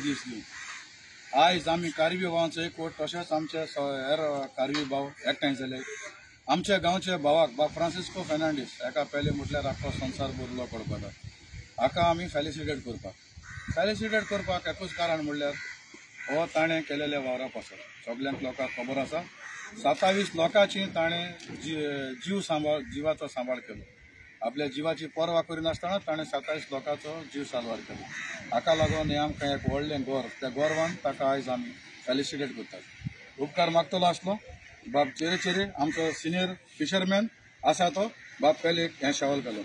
दीस दिवन आयज आमी कारवी भावांचो एकवट तशेंच आमचे हेर कारवी भाव एकठांय जाले। आमच्या गांवच्या भावाक बाब फ्रांसिस्को फेर्नांडीस हाका पयले म्हटल्यार आख्खो संवसार बरलो पडपाक हाका आमी फेलिसिटेट करपाक एकूच कारण म्हणल्यार हो ताणें केलेले वावरा पासून सगळ्यांक लोकांक खबर आसा। 27 लोकांची ताणें जिवाचो सांबाळ केलो। आपल्या जिवाची पर्वा करिनासतना ताणें 27 लोकांचो जीव सांबाळ केलो। हाका लागून हें आमकां एक व्हडलें गौरव, त्या गौरवान ताका आयज आमी फेलिसिटेट करतात। उपकार मागतलो आसलो बाब चेरे आमचो सिनियर फिशरमॅन आसा तो बाब पयले हें शावल केलो।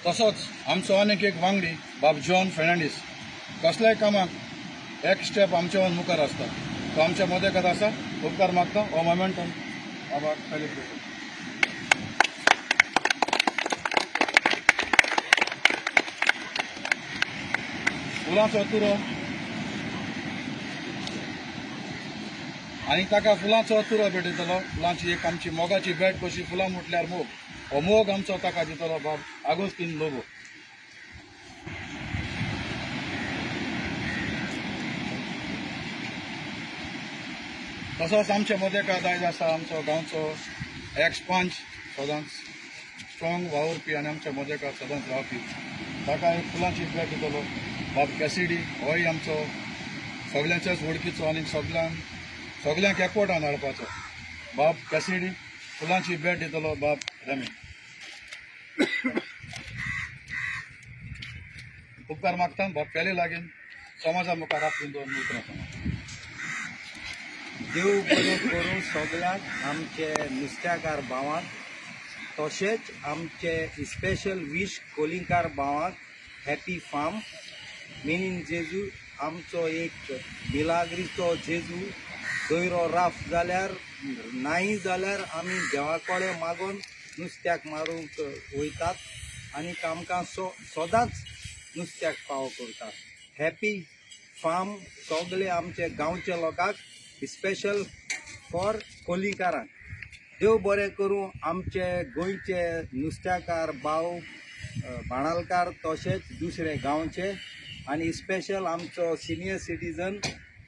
तसोच आमचो आनीक एक वांगडी बाब जॉन फेर्नांडीस कसल्याय कामाक एक स्टेप आमच्या मुखार आसता। तो आमच्या मदेकात आसा। उपकार मागता हो मोमेंटम बाबाक सेलिब्रेट फुलांचो तुरो आनी ताका फुलांचो तुरो भेटयतलो। फुलांची एक आमची मोगाची भेट कशी फुलां म्हटल्यार मोग, हो मोग आमचो ताका दितलो बाब आगोस्तीन लोबो। तसोच आमच्या मदेकात आयज आसा आमचो गांवचो एक्स पंच सदांच स्ट्रॉंग वावुरपी आनी आमच्या मदेकात सदांच रावपी ताका एक फुलांची भेट दितलो बाब कॅसिडी। होय आमचो सगळ्यांच्याच वळखीचो आनी सगळ्यांक एकवटान हाडपाचो बाब कॅसिडी। फुलांची भेट दितलो बाब रमी। उपकार मागता बाब पयले लागीन समाजा मुखार आपली दोन उतरां देव बरें करूं सगळ्यांक आमचे नुस्त्याकार भावांक, तशेंच आमचे स्पेशल वीश कोलिंकार भावांक हॅपी फार्म मेनीन जेजू। आमचो एक मिलाग्रीचो जेजू दोयरो राफ जाल्यार नाही जाल्यार आमी देवा कडेन मागून नुस्त्याक मारूंक वयतात आनी आमकां सदांच नुस्त्याक पाव करतात। हॅपी फार्म सगळे आमचे गांवच्या लोकांक स्पेशल फॉर कोलिंकारांक। देव बरें करूं आमचे गोंयचे नुस्त्याकार भाव बाणालकार तशेंच दुसरे गांवचे आनी स्पेशल आमचो सिनियर सिटीजन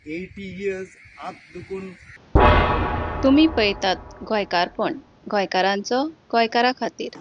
80 इयर्स आत दुखून। तुम्ही पळयतात गोंयकारपण, गोंयकारांचो गोंयकारा खातीर।